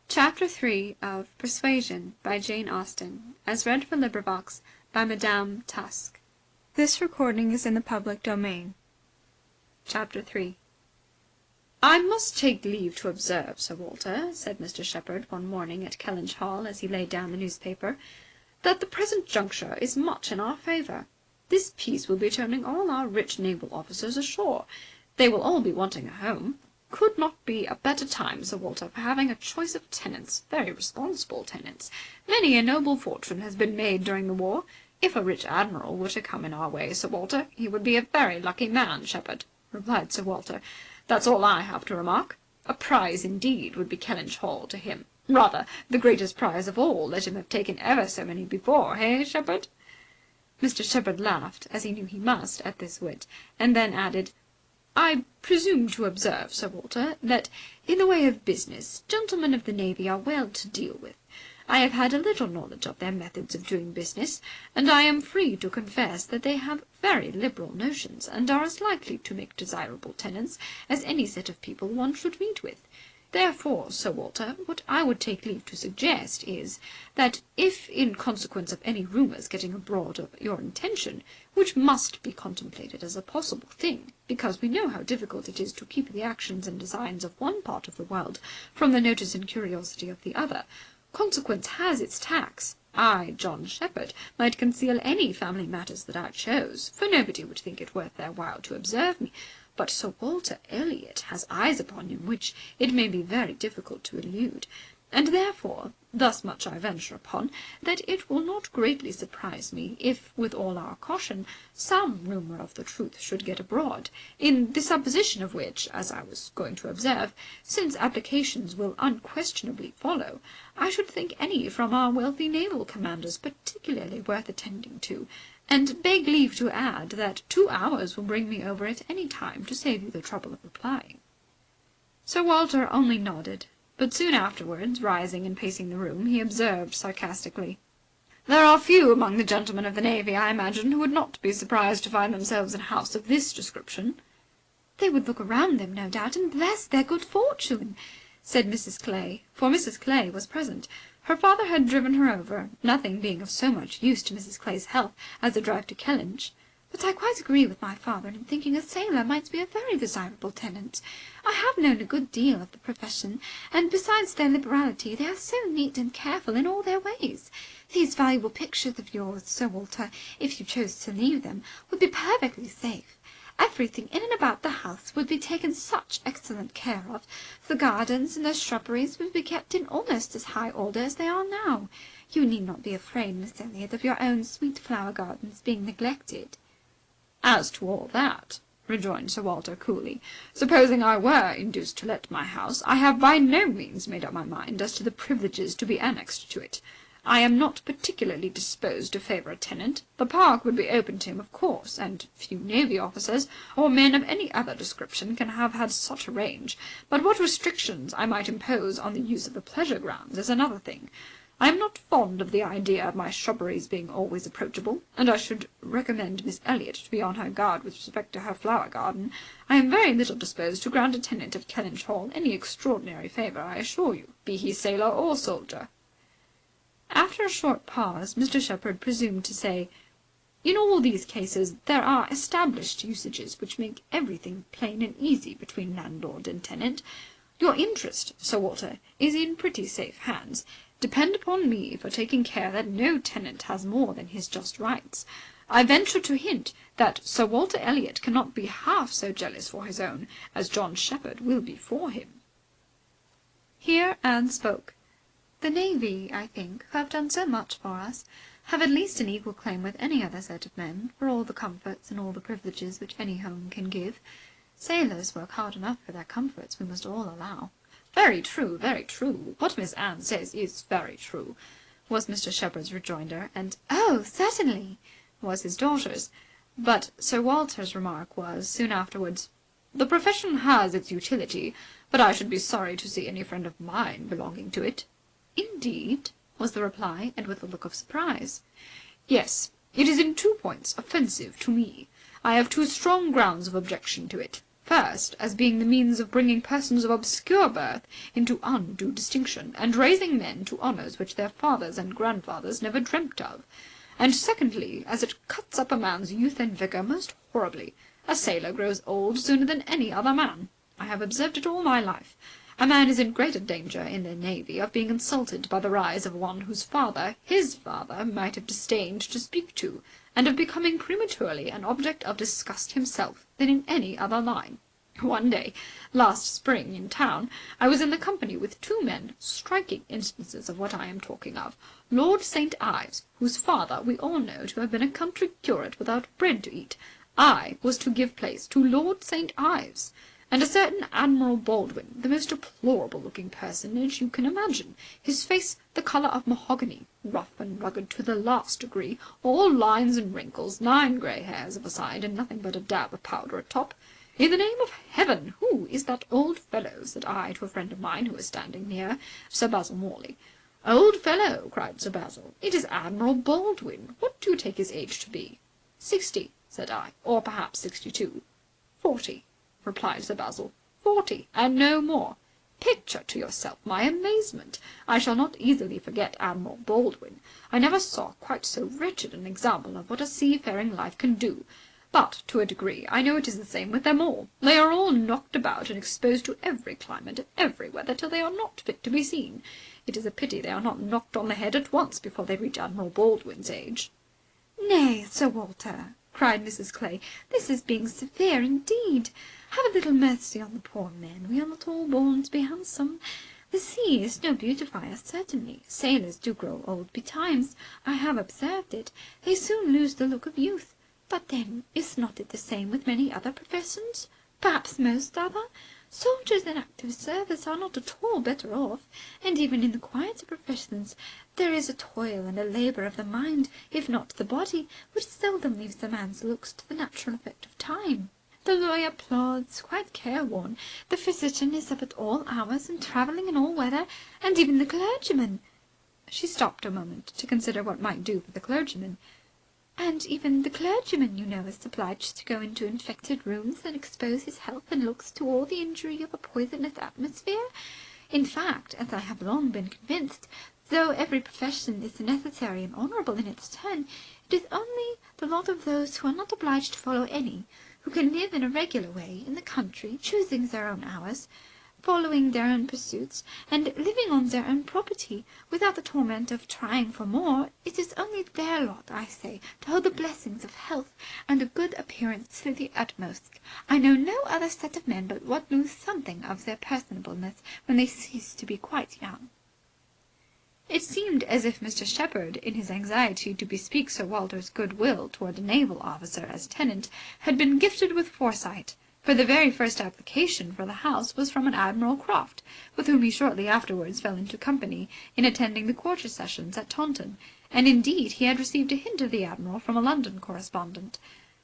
Chapter 3 of Persuasion by Jane Austen, as read from LibriVox by Madame Tusk. This recording is in the public domain. Chapter 3. "I must take leave to observe, Sir Walter," said Mr. Shepherd one morning at Kellynch Hall as he laid down the newspaper, "that the present juncture is much in our favour. This peace will be turning all our rich naval officers ashore. They will all be wanting a home. Could not be a better time, Sir Walter, for having a choice of tenants, very responsible tenants. Many a noble fortune has been made during the war. If a rich admiral were to come in our way, Sir Walter, he would be a very lucky man, Shepherd," replied Sir Walter. "That's all I have to remark. A prize indeed would be Kellynch Hall to him. Rather the greatest prize of all, let him have taken ever so many before, hey, Shepherd?" Mr. Shepherd laughed, as he knew he must, at this wit, and then added, "I presume to observe, Sir Walter, that, in the way of business, gentlemen of the navy are well to deal with. I have had a little knowledge of their methods of doing business, and I am free to confess that they have very liberal notions, and are as likely to make desirable tenants as any set of people one should meet with. Therefore, Sir Walter, what I would take leave to suggest is, that if, in consequence of any rumours getting abroad of your intention, which must be contemplated as a possible thing, because we know how difficult it is to keep the actions and designs of one part of the world from the notice and curiosity of the other, consequence has its tax. I, John Shepherd, might conceal any family matters that I chose, for nobody would think it worth their while to observe me. But Sir Walter Elliot has eyes upon him which it may be very difficult to elude, and therefore, thus much I venture upon, that it will not greatly surprise me if, with all our caution, some rumour of the truth should get abroad, in the supposition of which, as I was going to observe, since applications will unquestionably follow, I should think any from our wealthy naval commanders particularly worth attending to, and beg leave to add that 2 hours will bring me over at any time to save you the trouble of replying." Sir Walter only nodded, but soon afterwards, rising and pacing the room, he observed sarcastically, "There are few among the gentlemen of the navy, I imagine, who would not be surprised to find themselves in a house of this description." "They would look around them, no doubt, and bless their good fortune," said Mrs. Clay, for Mrs. Clay was present. Her father had driven her over, nothing being of so much use to Mrs. Clay's health as a drive to Kellynch. "But I quite agree with my father in thinking a sailor might be a very desirable tenant. I have known a good deal of the profession, and besides their liberality, they are so neat and careful in all their ways. These valuable pictures of yours, Sir Walter, if you chose to leave them, would be perfectly safe. Everything in and about the house would be taken such excellent care of. The gardens and the shrubberies would be kept in almost as high order as they are now. You need not be afraid, Miss Elliot, of your own sweet flower gardens being neglected." "As to all that," rejoined Sir Walter coolly, "supposing I were induced to let my house, I have by no means made up my mind as to the privileges to be annexed to it. I am not particularly disposed to favour a tenant. The park would be open to him, of course, and few navy officers, or men of any other description, can have had such a range. But what restrictions I might impose on the use of the pleasure grounds is another thing. I am not fond of the idea of my shrubberies being always approachable, and I should recommend Miss Elliot to be on her guard with respect to her flower garden. I am very little disposed to grant a tenant of Kellynch Hall any extraordinary favour, I assure you, be he sailor or soldier." After a short pause, Mr. Shepherd presumed to say, "In all these cases there are established usages which make everything plain and easy between landlord and tenant. Your interest, Sir Walter, is in pretty safe hands. Depend upon me for taking care that no tenant has more than his just rights. I venture to hint that Sir Walter Elliot cannot be half so jealous for his own as John Shepherd will be for him." Here Anne spoke. "The navy, I think, who have done so much for us, have at least an equal claim with any other set of men for all the comforts and all the privileges which any home can give. Sailors work hard enough for their comforts, we must all allow." "Very true, very true. What Miss Anne says is very true," was Mr. Shepherd's rejoinder, and "Oh, certainly," was his daughter's. But Sir Walter's remark was, soon afterwards, "The profession has its utility, but I should be sorry to see any friend of mine belonging to it." "Indeed?" was the reply, and with a look of surprise. "Yes. It is in 2 points offensive to me. I have 2 strong grounds of objection to it. First, as being the means of bringing persons of obscure birth into undue distinction, and raising men to honours which their fathers and grandfathers never dreamt of. And secondly, as it cuts up a man's youth and vigour most horribly. A sailor grows old sooner than any other man. I have observed it all my life. A man is in greater danger in the navy of being insulted by the rise of one whose father, his father, might have disdained to speak to, and of becoming prematurely an object of disgust himself, than in any other line. One day, last spring, in town, I was in the company with two men, striking instances of what I am talking of. Lord St. Ives, whose father we all know to have been a country curate without bread to eat. I was to give place to Lord St. Ives. And a certain Admiral Baldwin, the most deplorable-looking personage you can imagine, his face the colour of mahogany, rough and rugged to the last degree, all lines and wrinkles, 9 grey hairs of a side, and nothing but a dab of powder at top. In the name of heaven, who is that old fellow? Said I to a friend of mine who was standing near, Sir Basil Morley. Old fellow, cried Sir Basil, it is Admiral Baldwin. What do you take his age to be? 60, said I, or perhaps 62. 40. Replied Sir Basil. 40, and no more. Picture to yourself my amazement. I shall not easily forget Admiral Baldwin. I never saw quite so wretched an example of what a seafaring life can do. But, to a degree, I know it is the same with them all. They are all knocked about and exposed to every climate and every weather till they are not fit to be seen. It is a pity they are not knocked on the head at once before they reach Admiral Baldwin's age. Nay, Sir Walter, cried Mrs. Clay, this is being severe indeed. Have a little mercy on the poor men. We are not all born to be handsome. The sea is no beautifier, certainly. Sailors do grow old betimes. I have observed it. They soon lose the look of youth. But then, is not it the same with many other professions? Perhaps most other? Soldiers in active service are not at all better off, and even in the quieter professions there is a toil and a labour of the mind, if not the body, which seldom leaves the man's looks to the natural effect of time. The lawyer plods, quite careworn. The physician is up at all hours and travelling in all weather, and even the clergyman. She stopped a moment to consider what might do for the clergyman. And even the clergyman, you know, is obliged to go into infected rooms and expose his health and looks to all the injury of a poisonous atmosphere. In fact, as I have long been convinced, though every profession is necessary and honourable in its turn, it is only the lot of those who are not obliged to follow any, who can live in a regular way in the country, choosing their own hours, following their own pursuits, and living on their own property, without the torment of trying for more. It is only their lot, I say, to hold the blessings of health and a good appearance to the utmost. I know no other set of men but what lose something of their personableness when they cease to be quite young. It seemed as if Mr. Shepherd, in his anxiety to bespeak Sir Walter's goodwill toward a naval officer as tenant, had been gifted with foresight, for the very first application for the house was from an Admiral Croft, with whom he shortly afterwards fell into company in attending the Quarter Sessions at Taunton, and indeed he had received a hint of the Admiral from a London correspondent.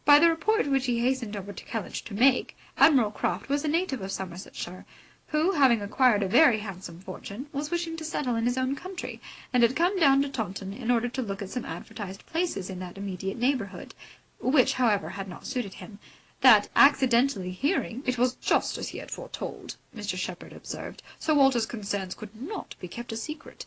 By the report which he hastened over to Kellynch to make, Admiral Croft was a native of Somersetshire, who, having acquired a very handsome fortune, was wishing to settle in his own country, and had come down to Taunton in order to look at some advertised places in that immediate neighbourhood, which, however, had not suited him. That, accidentally hearing, it was just as he had foretold, Mr. Shepherd observed. Sir Walter's concerns could not be kept a secret.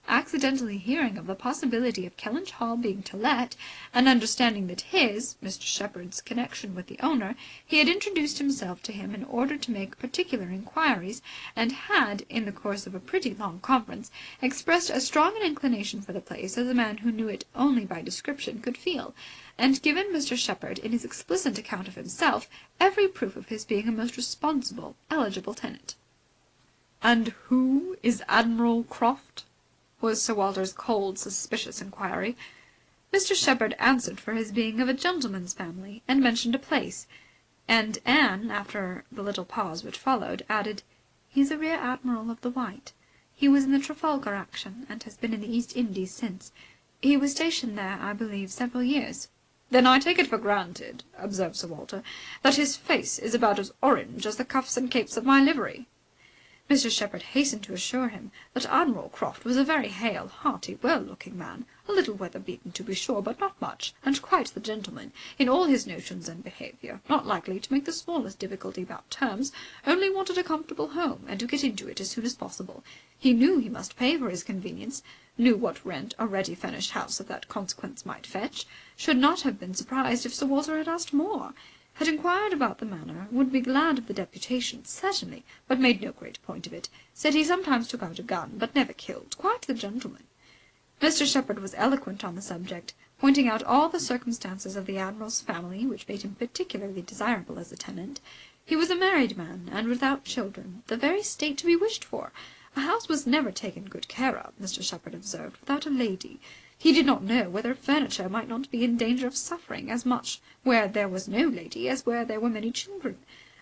Accidentally hearing of the possibility of Kellynch Hall being to let, and understanding that his, Mr. Shepherd's, connection with the owner, he had introduced himself to him in order to make particular inquiries, and had, in the course of a pretty long conference, expressed as strong an inclination for the place as a man who knew it only by description could feel, and given Mr. Shepherd, in his explicit account of himself, every proof of his being a most responsible, eligible tenant. "And who is Admiral Croft?" was Sir Walter's cold, suspicious inquiry. Mr. Shepherd answered for his being of a gentleman's family, and mentioned a place, and Anne, after the little pause which followed, added, "He's a rear admiral of the White. He was in the Trafalgar action, and has been in the East Indies since. He was stationed there, I believe, several years." "Then I take it for granted," observed Sir Walter, "that his face is about as orange as the cuffs and capes of my livery." Mr. Shepherd hastened to assure him that Admiral Croft was a very hale, hearty, well-looking man, a little weather-beaten to be sure, but not much, and quite the gentleman in all his notions and behaviour, not likely to make the smallest difficulty about terms, only wanted a comfortable home, and to get into it as soon as possible. He knew he must pay for his convenience, knew what rent a ready-furnished house of that consequence might fetch, should not have been surprised if Sir Walter had asked more, had inquired about the manor, would be glad of the deputation, certainly, but made no great point of it, said he sometimes took out a gun, but never killed, quite the gentleman. Mr. Shepherd was eloquent on the subject, pointing out all the circumstances of the Admiral's family which made him particularly desirable as a tenant. He was a married man, and without children, the very state to be wished for. A house was never taken good care of, Mr. Shepherd observed, without a lady. He did not know whether furniture might not be in danger of suffering as much where there was no lady as where there were many children.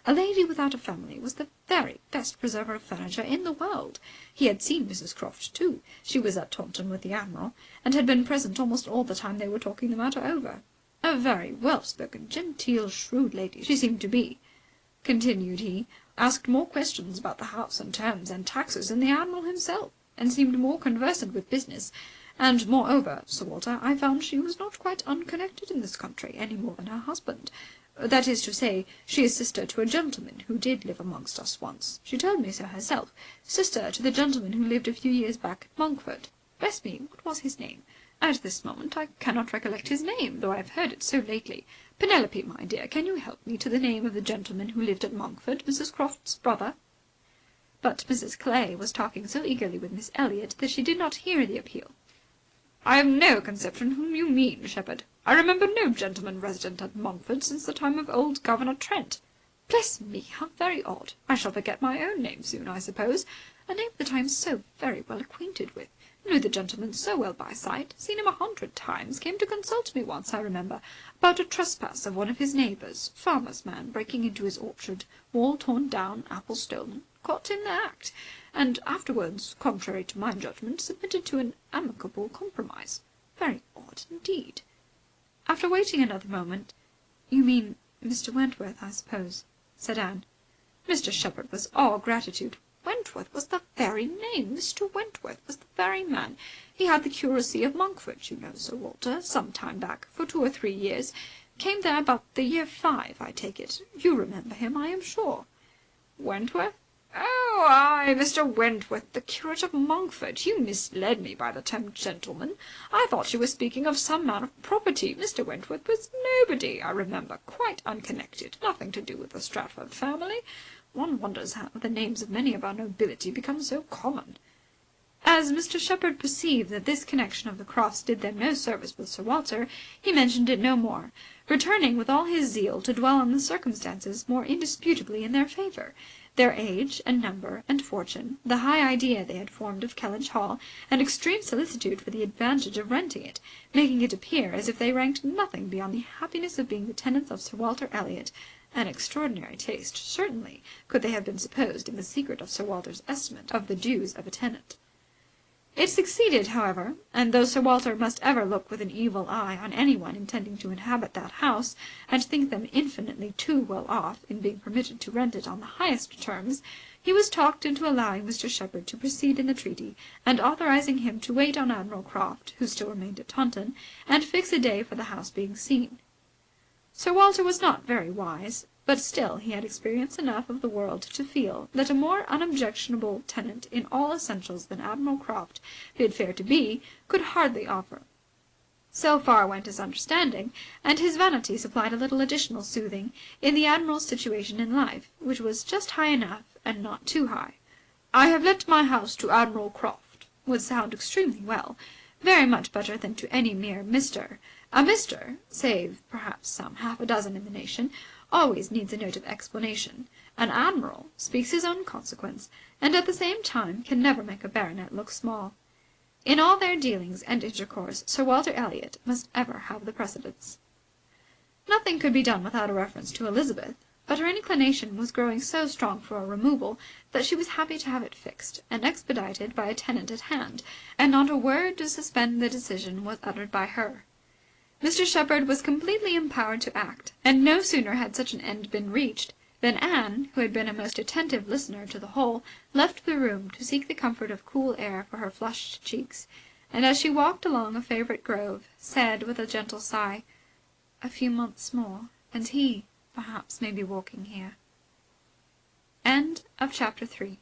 A lady without a family was the very best preserver of furniture in the world. He had seen Mrs. Croft, too. She was at Taunton with the Admiral, and had been present almost all the time they were talking the matter over. A very well-spoken, genteel, shrewd lady she seemed to be. Continued he, asked more questions about the house and terms and taxes than the Admiral himself, and seemed more conversant with business. And, moreover, Sir Walter, I found she was not quite unconnected in this country, any more than her husband. That is to say, she is sister to a gentleman who did live amongst us once. She told me so herself. Sister to the gentleman who lived a few years back at Monkford. Bless me, what was his name? At this moment I cannot recollect his name, though I have heard it so lately. Penelope, my dear, can you help me to the name of the gentleman who lived at Monkford, Mrs. Croft's brother? But Mrs. Clay was talking so eagerly with Miss Elliot that she did not hear the appeal. I have no conception whom you mean, Shepherd. I remember no gentleman resident at Monkford since the time of old Governor Trent. Bless me, how very odd. I shall forget my own name soon, I suppose. A name that I am so very well acquainted with. Knew the gentleman so well by sight. Seen him 100 times. Came to consult me once, I remember, about a trespass of one of his neighbours. Farmer's man breaking into his orchard. Wall torn down, apples stolen. Caught in the act. And afterwards, contrary to my judgment, submitted to an amicable compromise. Very odd indeed. After waiting another moment, "You mean Mr. Wentworth, I suppose," said Anne. Mr. Shepherd was all gratitude. Wentworth was the very name. Mr. Wentworth was the very man. He had the curacy of Monkford, you know, Sir Walter, some time back, for 2 or 3 years. Came there about the year 5, I take it. You remember him, I am sure. Wentworth? Oh, aye, Mr. Wentworth, the curate of Monkford. You misled me by the term gentleman. I thought you were speaking of some man of property. Mr. Wentworth was nobody, I remember, quite unconnected, nothing to do with the Stratford family. One wonders how the names of many of our nobility become so common. As Mr. Shepherd perceived that this connection of the Crofts did them no service with Sir Walter, he mentioned it no more, returning with all his zeal to dwell on the circumstances more indisputably in their favour. Their age and number and fortune, the high idea they had formed of Kellynch Hall, and extreme solicitude for the advantage of renting it, making it appear as if they ranked nothing beyond the happiness of being the tenants of Sir Walter Elliot. An extraordinary taste, certainly, could they have been supposed in the secret of Sir Walter's estimate of the dues of a tenant. It succeeded, however, and though Sir Walter must ever look with an evil eye on anyone intending to inhabit that house, and think them infinitely too well off in being permitted to rent it on the highest terms, he was talked into allowing Mr. Shepherd to proceed in the treaty, and authorizing him to wait on Admiral Croft, who still remained at Taunton, and fix a day for the house being seen. Sir Walter was not very wise, but still he had experience enough of the world to feel that a more unobjectionable tenant in all essentials than Admiral Croft, bid fair to be, could hardly offer. So far went his understanding, and his vanity supplied a little additional soothing in the Admiral's situation in life, which was just high enough and not too high. "I have let my house to Admiral Croft," would sound extremely well, very much better than to any mere Mr. A Mr., save perhaps some 6 in the nation, always needs a note of explanation. An Admiral speaks his own consequence, and at the same time can never make a baronet look small. In all their dealings and intercourse Sir Walter Elliot must ever have the precedence. Nothing could be done without a reference to Elizabeth, but her inclination was growing so strong for a removal that she was happy to have it fixed and expedited by a tenant at hand, and not a word to suspend the decision was uttered by her. Mr. Shepherd was completely empowered to act, and no sooner had such an end been reached Then Anne, who had been a most attentive listener to the whole, left the room to seek the comfort of cool air for her flushed cheeks, and as she walked along a favourite grove, said with a gentle sigh, "A few months more, and he, perhaps, may be walking here." Chapter 4